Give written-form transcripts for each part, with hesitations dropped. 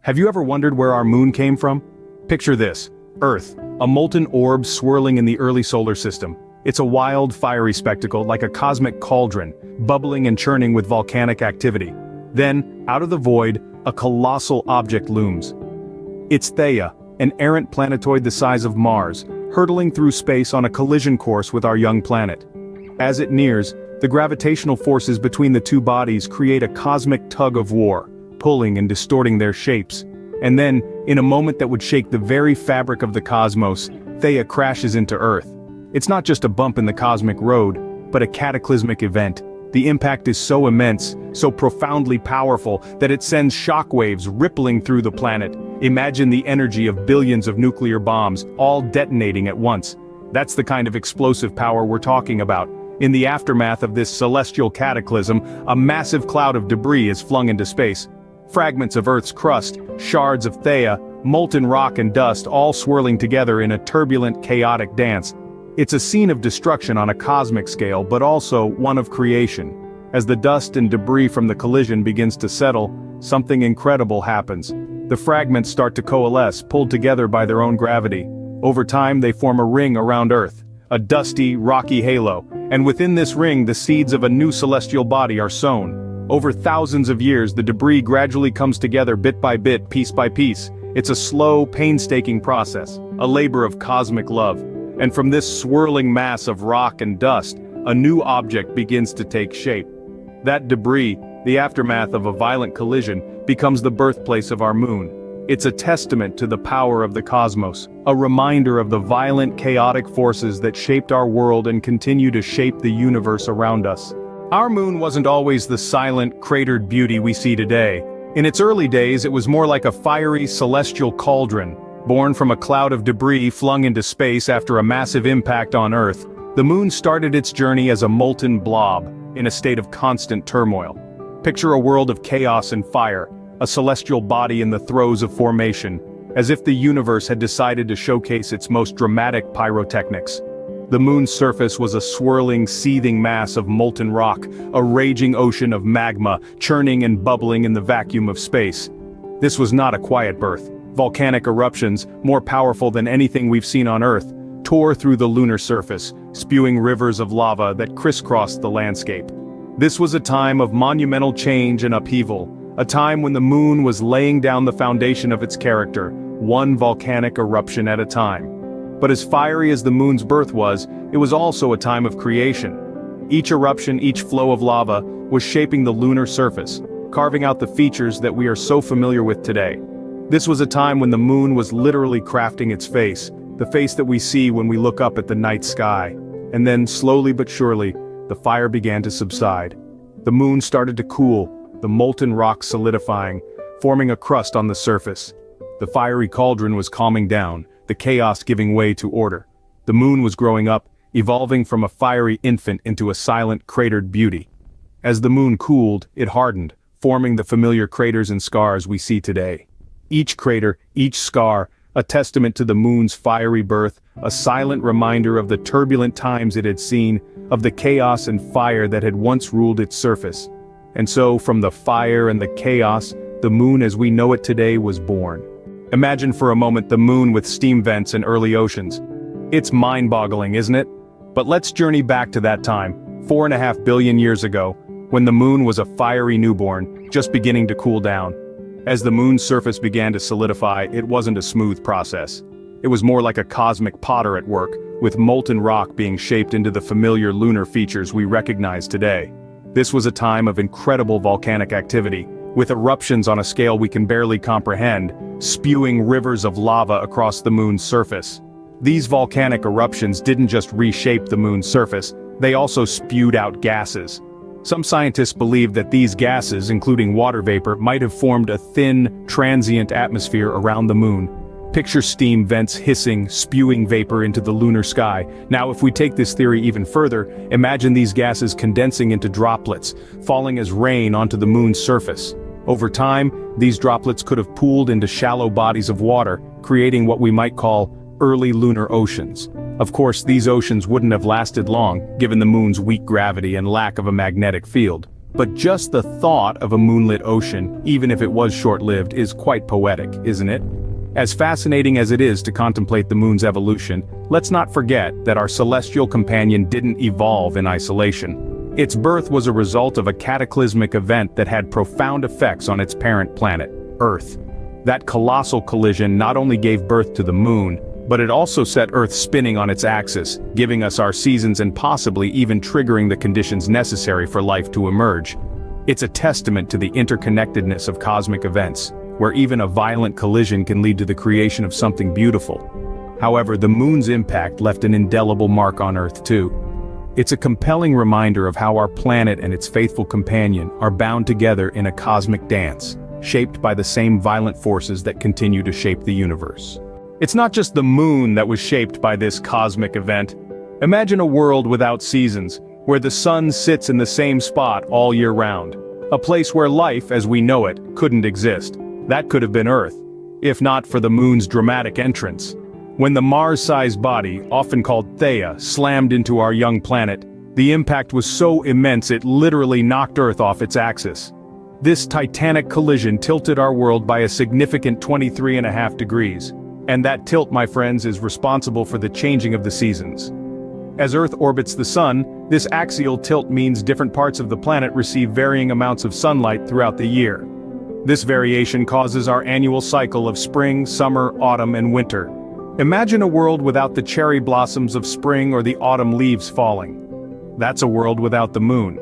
Have you ever wondered where our moon came from? Picture this: Earth, a molten orb swirling in the early solar system. It's a wild, fiery spectacle like a cosmic cauldron, bubbling and churning with volcanic activity. Then, out of the void, a colossal object looms. It's Theia, an errant planetoid the size of Mars, hurtling through space on a collision course with our young planet. As it nears, the gravitational forces between the two bodies create a cosmic tug-of-war, pulling and distorting their shapes. And then, in a moment that would shake the very fabric of the cosmos, Theia crashes into Earth. It's not just a bump in the cosmic road, but a cataclysmic event. The impact is so immense, so profoundly powerful, that it sends shockwaves rippling through the planet. Imagine the energy of billions of nuclear bombs, all detonating at once. That's the kind of explosive power we're talking about. In the aftermath of this celestial cataclysm, a massive cloud of debris is flung into space. Fragments of Earth's crust, shards of Theia, molten rock and dust all swirling together in a turbulent, chaotic dance. It's a scene of destruction on a cosmic scale, but also one of creation. As the dust and debris from the collision begins to settle, something incredible happens. The fragments start to coalesce, pulled together by their own gravity. Over time they form a ring around Earth, a dusty, rocky halo, and within this ring the seeds of a new celestial body are sown. Over thousands of years the debris gradually comes together bit by bit, piece by piece. It's a slow, painstaking process, a labor of cosmic love. And from this swirling mass of rock and dust, a new object begins to take shape. That debris, the aftermath of a violent collision, becomes the birthplace of our moon. It's a testament to the power of the cosmos, a reminder of the violent, chaotic forces that shaped our world and continue to shape the universe around us. Our moon wasn't always the silent, cratered beauty we see today. In its early days, it was more like a fiery, celestial cauldron. Born from a cloud of debris flung into space after a massive impact on Earth, the moon started its journey as a molten blob, in a state of constant turmoil. Picture a world of chaos and fire, a celestial body in the throes of formation, as if the universe had decided to showcase its most dramatic pyrotechnics. The moon's surface was a swirling, seething mass of molten rock, a raging ocean of magma, churning and bubbling in the vacuum of space. This was not a quiet birth. Volcanic eruptions, more powerful than anything we've seen on Earth, tore through the lunar surface, spewing rivers of lava that crisscrossed the landscape. This was a time of monumental change and upheaval, a time when the moon was laying down the foundation of its character, one volcanic eruption at a time. But as fiery as the moon's birth was, it was also a time of creation. Each eruption, each flow of lava, was shaping the lunar surface, carving out the features that we are so familiar with today. This was a time when the moon was literally crafting its face, the face that we see when we look up at the night sky. And then, slowly but surely, the fire began to subside. The moon started to cool, the molten rock solidifying, forming a crust on the surface. The fiery cauldron was calming down, the chaos giving way to order. The moon was growing up, evolving from a fiery infant into a silent, cratered beauty. As the moon cooled, it hardened, forming the familiar craters and scars we see today. Each crater, each scar, a testament to the moon's fiery birth, a silent reminder of the turbulent times it had seen, of the chaos and fire that had once ruled its surface. And so, from the fire and the chaos, the moon as we know it today was born. Imagine for a moment the moon with steam vents and early oceans. It's mind-boggling, isn't it? But let's journey back to that time, 4.5 billion years ago, when the moon was a fiery newborn, just beginning to cool down. As the moon's surface began to solidify, it wasn't a smooth process. It was more like a cosmic potter at work, with molten rock being shaped into the familiar lunar features we recognize today. This was a time of incredible volcanic activity, with eruptions on a scale we can barely comprehend, spewing rivers of lava across the moon's surface. These volcanic eruptions didn't just reshape the moon's surface, they also spewed out gases. Some scientists believe that these gases, including water vapor, might have formed a thin, transient atmosphere around the moon. Picture steam vents hissing, spewing vapor into the lunar sky. Now, if we take this theory even further, imagine these gases condensing into droplets, falling as rain onto the moon's surface. Over time, these droplets could have pooled into shallow bodies of water, creating what we might call early lunar oceans. Of course, these oceans wouldn't have lasted long, given the moon's weak gravity and lack of a magnetic field. But just the thought of a moonlit ocean, even if it was short-lived, is quite poetic, isn't it? As fascinating as it is to contemplate the moon's evolution, let's not forget that our celestial companion didn't evolve in isolation. Its birth was a result of a cataclysmic event that had profound effects on its parent planet, Earth. That colossal collision not only gave birth to the moon, but it also set Earth spinning on its axis, giving us our seasons and possibly even triggering the conditions necessary for life to emerge. It's a testament to the interconnectedness of cosmic events, where even a violent collision can lead to the creation of something beautiful. However, the moon's impact left an indelible mark on Earth too. It's a compelling reminder of how our planet and its faithful companion are bound together in a cosmic dance, shaped by the same violent forces that continue to shape the universe. It's not just the moon that was shaped by this cosmic event. Imagine a world without seasons, where the sun sits in the same spot all year round. A place where life, as we know it, couldn't exist. That could have been Earth, if not for the moon's dramatic entrance. When the Mars-sized body, often called Theia, slammed into our young planet, the impact was so immense it literally knocked Earth off its axis. This titanic collision tilted our world by a significant 23.5 degrees. And that tilt, my friends, is responsible for the changing of the seasons. As Earth orbits the sun, this axial tilt means different parts of the planet receive varying amounts of sunlight throughout the year. This variation causes our annual cycle of spring, summer, autumn, and winter. Imagine a world without the cherry blossoms of spring or the autumn leaves falling. That's a world without the moon.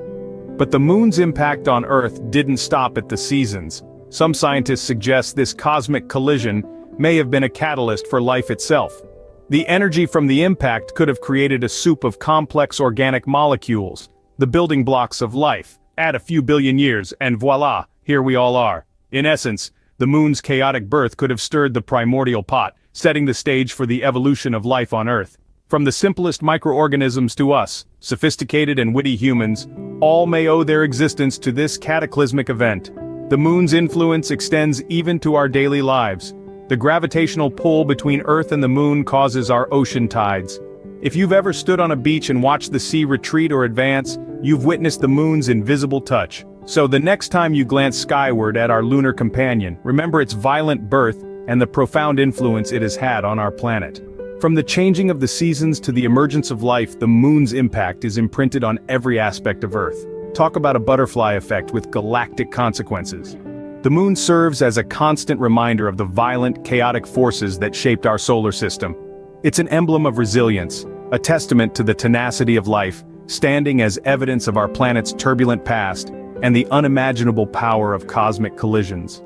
But the moon's impact on Earth didn't stop at the seasons. Some scientists suggest this cosmic collision may have been a catalyst for life itself. The energy from the impact could have created a soup of complex organic molecules, the building blocks of life. Add a few billion years, and voila, here we all are. In essence, the moon's chaotic birth could have stirred the primordial pot, setting the stage for the evolution of life on Earth. From the simplest microorganisms to us, sophisticated and witty humans, all may owe their existence to this cataclysmic event. The moon's influence extends even to our daily lives. The gravitational pull between Earth and the moon causes our ocean tides. If you've ever stood on a beach and watched the sea retreat or advance, you've witnessed the moon's invisible touch. So the next time you glance skyward at our lunar companion, remember its violent birth and the profound influence it has had on our planet. From the changing of the seasons to the emergence of life, the moon's impact is imprinted on every aspect of Earth. Talk about a butterfly effect with galactic consequences. The moon serves as a constant reminder of the violent, chaotic forces that shaped our solar system. It's an emblem of resilience, a testament to the tenacity of life, standing as evidence of our planet's turbulent past and the unimaginable power of cosmic collisions.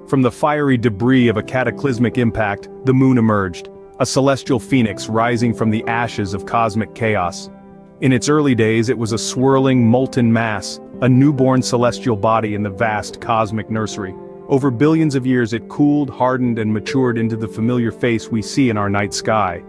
From the fiery debris of a cataclysmic impact, the moon emerged, a celestial phoenix rising from the ashes of cosmic chaos. In its early days, it was a swirling, molten mass, a newborn celestial body in the vast cosmic nursery. Over billions of years it cooled, hardened, and matured into the familiar face we see in our night sky.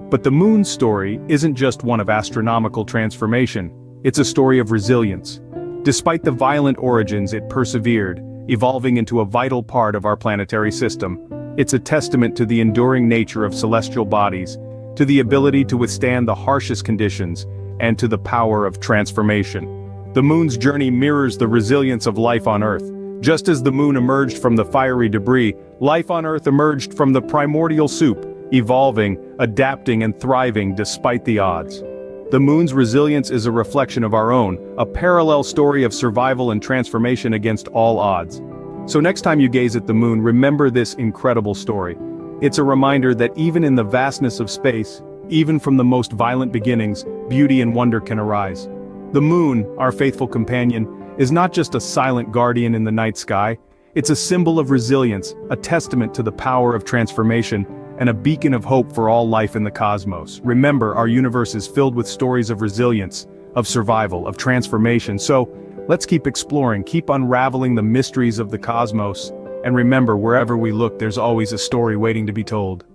But the moon's story isn't just one of astronomical transformation, it's a story of resilience. Despite the violent origins, it persevered, evolving into a vital part of our planetary system. It's a testament to the enduring nature of celestial bodies, to the ability to withstand the harshest conditions, and to the power of transformation. The moon's journey mirrors the resilience of life on Earth. Just as the moon emerged from the fiery debris, life on Earth emerged from the primordial soup, evolving, adapting, and thriving despite the odds. The moon's resilience is a reflection of our own, a parallel story of survival and transformation against all odds. So next time you gaze at the moon, remember this incredible story. It's a reminder that even in the vastness of space, even from the most violent beginnings, beauty and wonder can arise. The moon, our faithful companion, is not just a silent guardian in the night sky, it's a symbol of resilience, a testament to the power of transformation, and a beacon of hope for all life in the cosmos. Remember, our universe is filled with stories of resilience, of survival, of transformation, so let's keep exploring, keep unraveling the mysteries of the cosmos, and remember, wherever we look, there's always a story waiting to be told.